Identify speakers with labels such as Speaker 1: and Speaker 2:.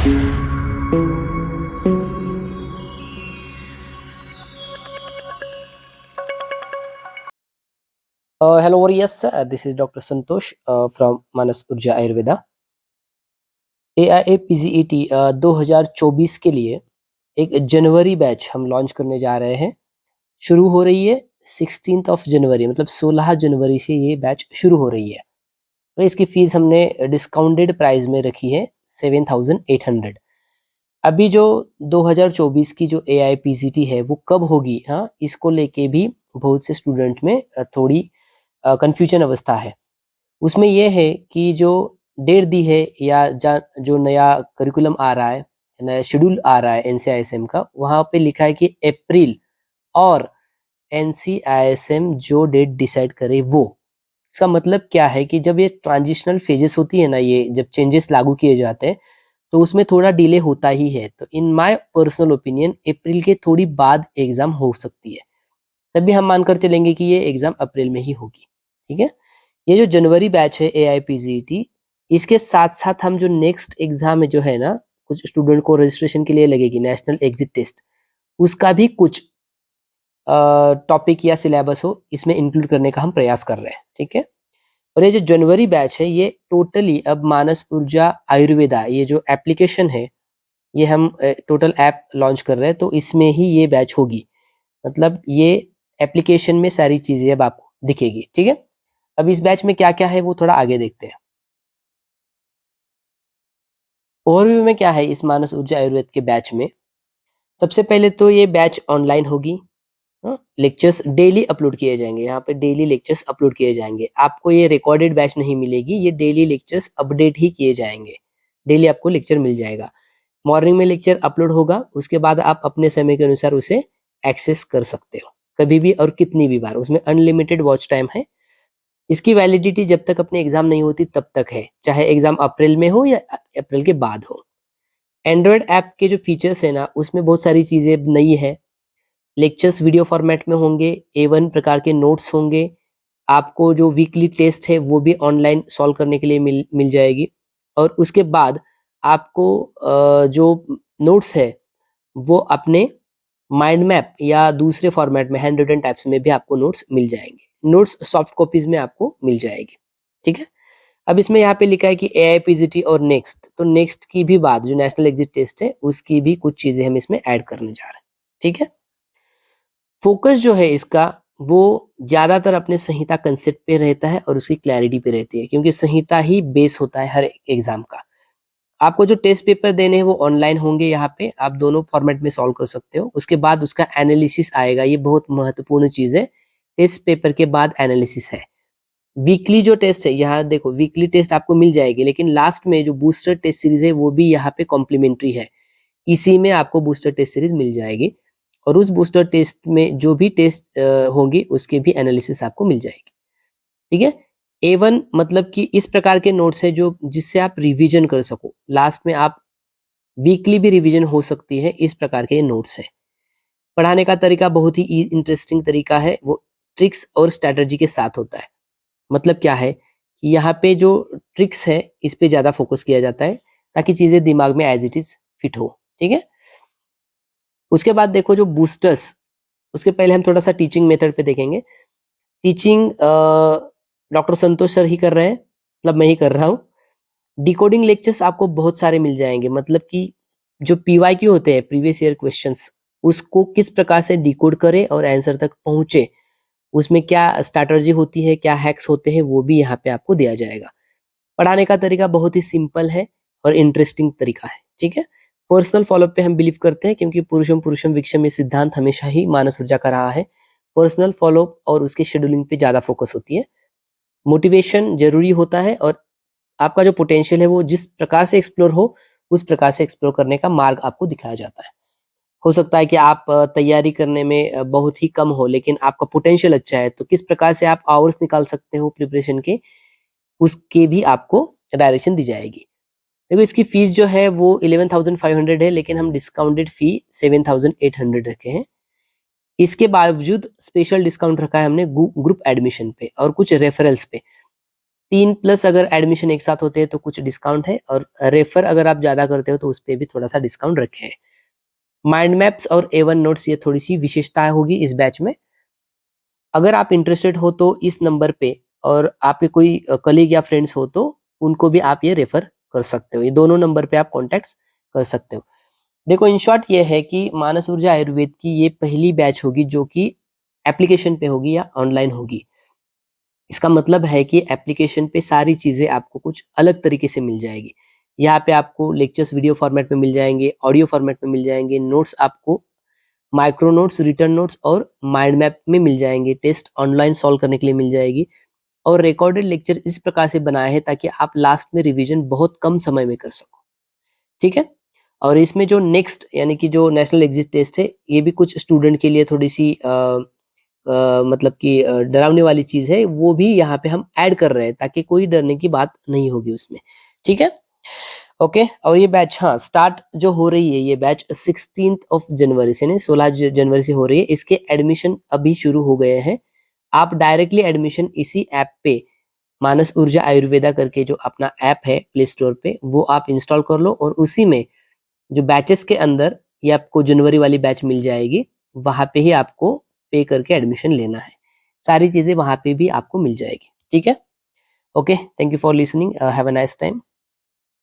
Speaker 1: Hello warriors, this is Dr. Santosh from Manas Urja Ayurveda. AIAPGET 2024 के लिए एक जनवरी batch हम लॉन्च करने जा रहे हैं। शुरू हो रही है 16th ऑफ जनवरी, मतलब 16 जनवरी से ये बैच शुरू हो रही है। तो इसकी फीस हमने डिस्काउंटेड प्राइस में रखी है 7,800। अभी जो 2024 की जो AIPGT है वो कब होगी, हाँ, इसको लेके भी बहुत से स्टूडेंट में थोड़ी कन्फ्यूजन अवस्था है। उसमें ये है कि जो डेट दी है या जो नया करिकुलम आ रहा है, नया शेड्यूल आ रहा है NCISM का, वहाँ पे लिखा है कि अप्रैल, और NCISM जो डेट डिसाइड करे वो। इसका मतलब क्या है कि जब ये ट्रांजिशनल फेजेस होती है ना, ये जब चेंजेस लागू किए जाते हैं तो उसमें थोड़ा डिले होता ही है। तो इन माय पर्सनल ओपिनियन अप्रैल के थोड़ी बाद एग्जाम हो सकती है, तभी हम मानकर चलेंगे कि ये एग्जाम अप्रैल में ही होगी। ठीक है, ये जो जनवरी बैच है AIPGT, इसके साथ साथ हम जो नेक्स्ट एग्जाम है जो है ना, कुछ स्टूडेंट को रजिस्ट्रेशन के लिए लगेगी नेशनल एग्जिट टेस्ट, उसका भी कुछ टॉपिक या सिलेबस हो इसमें इंक्लूड करने का हम प्रयास कर रहे हैं। ठीक है, और ये जो जनवरी बैच है ये टोटली अब मानस ऊर्जा आयुर्वेदा, ये जो एप्लीकेशन है, ये हम टोटल ऐप लॉन्च कर रहे हैं, तो इसमें ही ये बैच होगी। मतलब ये एप्लीकेशन में सारी चीजें अब आपको दिखेगी। ठीक है, अब इस बैच में क्या क्या है वो थोड़ा आगे देखते हैं। ओवरव्यू में क्या है इस मानस ऊर्जा आयुर्वेद के बैच में, सबसे पहले तो ये बैच ऑनलाइन होगी। लेक्चर्स डेली अपलोड किए जाएंगे, यहाँ पे डेली लेक्चर्स अपलोड किए जाएंगे। आपको ये रिकॉर्डेड बैच नहीं मिलेगी, ये डेली लेक्चर्स अपडेट ही किए जाएंगे। डेली आपको लेक्चर मिल जाएगा। मॉर्निंग में लेक्चर अपलोड होगा, उसके बाद आप अपने समय के अनुसार उसे एक्सेस कर सकते हो कभी भी और कितनी भी बार। उसमें अनलिमिटेड वॉच टाइम है। इसकी वैलिडिटी जब तक अपने एग्जाम नहीं होती तब तक है, चाहे एग्जाम अप्रैल में हो या अप्रैल के बाद हो। एंड्रॉयड ऐप के जो फीचर्स है ना, उसमें बहुत सारी चीज़ें नई है। लेक्चर्स वीडियो फॉर्मेट में होंगे, A1 प्रकार के नोट्स होंगे। आपको जो वीकली टेस्ट है वो भी ऑनलाइन सॉल्व करने के लिए मिल जाएगी। और उसके बाद आपको जो नोट्स है वो अपने माइंड मैप या दूसरे फॉर्मेट में हैंड रिटन टाइप्स में भी आपको नोट्स मिल जाएंगे। नोट्स सॉफ्ट कॉपीज में आपको मिल जाएगी। ठीक है, अब इसमें यहाँ पे लिखा है कि AIPGT और नेक्स्ट, तो नेक्स्ट की भी बात, जो नेशनल एग्जिट टेस्ट है उसकी भी कुछ चीजें हम इसमें ऐड करने जा रहे हैं। ठीक है, फोकस जो है इसका वो ज्यादातर अपने संहिता कंसेप्ट पे रहता है और उसकी क्लैरिटी पे रहती है, क्योंकि संहिता ही बेस होता है हर एग्जाम का। आपको जो टेस्ट पेपर देने हैं वो ऑनलाइन होंगे, यहाँ पे आप दोनों फॉर्मेट में सॉल्व कर सकते हो। उसके बाद उसका एनालिसिस आएगा, ये बहुत महत्वपूर्ण चीज है। टेस्ट पेपर के बाद एनालिसिस है। वीकली जो टेस्ट है, यहाँ देखो वीकली टेस्ट आपको मिल जाएगी, लेकिन लास्ट में जो बूस्टर टेस्ट सीरीज है वो भी यहाँ पे कॉम्प्लीमेंट्री है। इसी में आपको बूस्टर टेस्ट सीरीज मिल जाएगी, और उस बूस्टर टेस्ट में जो भी टेस्ट होंगी उसके भी एनालिसिस आपको मिल जाएगी। ठीक है, A1 मतलब कि इस प्रकार के नोट्स है जो जिससे आप रिवीजन कर सको, लास्ट में आप वीकली भी रिवीजन हो सकती है, इस प्रकार के नोट्स है। पढ़ाने का तरीका बहुत ही इंटरेस्टिंग तरीका है, वो ट्रिक्स और स्ट्रैटेजी के साथ होता है। मतलब क्या है कि यहाँ पे जो ट्रिक्स है इस पे ज्यादा फोकस किया जाता है, ताकि चीजें दिमाग में एज इट इज फिट हो। ठीक है, उसके बाद देखो जो बूस्टर्स, उसके पहले हम थोड़ा सा टीचिंग मेथड पे देखेंगे। टीचिंग डॉक्टर संतोष सर ही कर रहे हैं, मतलब मैं ही कर रहा हूँ। डिकोडिंग लेक्चर्स आपको बहुत सारे मिल जाएंगे, मतलब कि जो PYQ होते हैं, प्रीवियस ईयर क्वेश्चंस, उसको किस प्रकार से डिकोड करें और आंसर तक पहुंचे, उसमें क्या स्ट्रैटेजी होती है, क्या हैक्स होते हैं, वो भी यहाँ पे आपको दिया जाएगा। पढ़ाने का तरीका बहुत ही सिंपल है और इंटरेस्टिंग तरीका है। ठीक है, पर्सनल फॉलोअप पे हम बिलीव करते हैं, क्योंकि पुरुषम पुरुषम विक्षम ये सिद्धांत हमेशा ही मानस ऊर्जा का रहा है। पर्सनल फॉलोअप और उसके शेड्यूलिंग पे ज्यादा फोकस होती है। मोटिवेशन जरूरी होता है, और आपका जो पोटेंशियल है वो जिस प्रकार से एक्सप्लोर हो उस प्रकार से एक्सप्लोर करने का मार्ग आपको दिखाया जाता है। हो सकता है कि आप तैयारी करने में बहुत ही कम हो, लेकिन आपका पोटेंशियल अच्छा है, तो किस प्रकार से आप आवर्स निकाल सकते हो प्रिपरेशन के, उसके भी आपको डायरेक्शन दी जाएगी। देखो इसकी फीस जो है वो 11,500 है, लेकिन हम डिस्काउंटेड फी 7,800 रखे हैं। इसके बावजूद स्पेशल डिस्काउंट रखा है हमने ग्रुप एडमिशन पे और कुछ रेफरल्स पे। 3 प्लस अगर एडमिशन एक साथ होते हैं तो कुछ डिस्काउंट है, और रेफर अगर आप ज़्यादा करते हो तो उस पे भी थोड़ा-सा डिस्काउंट रखे हैं। माइंड मैप्स और A1 नोट्स ये थोड़ी-सी विशेषताएँ होगी इस बैच में। अगर आप इंटरेस्टेड हो तो इस नंबर पे, और आपके कोई कलीग या फ्रेंड्स हो तो उनको भी आप ये रेफर कर सकते हो। ये दोनों नंबर पे आप कॉन्टैक्ट्स कर सकते हो। देखो इन शॉर्ट ये है कि मानस ऊर्जा आयुर्वेद की ये पहली बैच होगी जो कि एप्लीकेशन पे होगी या ऑनलाइन होगी। इसका मतलब है कि एप्लीकेशन पे सारी चीज़ें आपको कुछ अलग तरीके से मिल जाएगी। यहाँ पे आपको लेक्चर्स वीडियो फॉर्मेट में मिल जाएँगे, ऑडियो फॉर्मेट में मिल जाएँगे, नोट्स आपको माइक्रो नोट्स, रिटर्न नोट्स और माइंड मैप में मिल जाएँगे, टेस्ट ऑनलाइन सॉल्व करने के लिए मिल जाएगी, और रिकॉर्डेड लेक्चर इस प्रकार से बनाए हैं ताकि आप लास्ट में रिवीजन बहुत कम समय में कर सको। ठीक है? और इसमें जो नेक्स्ट यानी कि जो नेशनल एग्जिट टेस्ट है, ये भी कुछ स्टूडेंट के लिए थोड़ी-सी मतलब कि डरावने वाली चीज़ है, वो भी यहाँ पे हम ऐड कर रहे हैं ताकि कोई डरने की बात नहीं होगी उसमें। ठीक है? ओके, और ये बैच हाँ, स्टार्ट जो हो रही है ये बैच 16th ऑफ जनवरी से, नहीं 16 जनवरी से हो रही है। इसके एडमिशन अभी शुरू हो गए हैं। आप डायरेक्टली एडमिशन इसी ऐप पे मानस ऊर्जा आयुर्वेदा करके जो अपना ऐप है प्ले स्टोर पे, वो आप इंस्टॉल कर लो, और उसी में जो बैचेस के अंदर ये आपको जनवरी वाली बैच मिल जाएगी, वहाँ पे ही आपको पे करके एडमिशन लेना है। सारी चीज़ें वहाँ पे भी आपको मिल जाएगी। ठीक है? Okay, thank you for listening, have a nice time.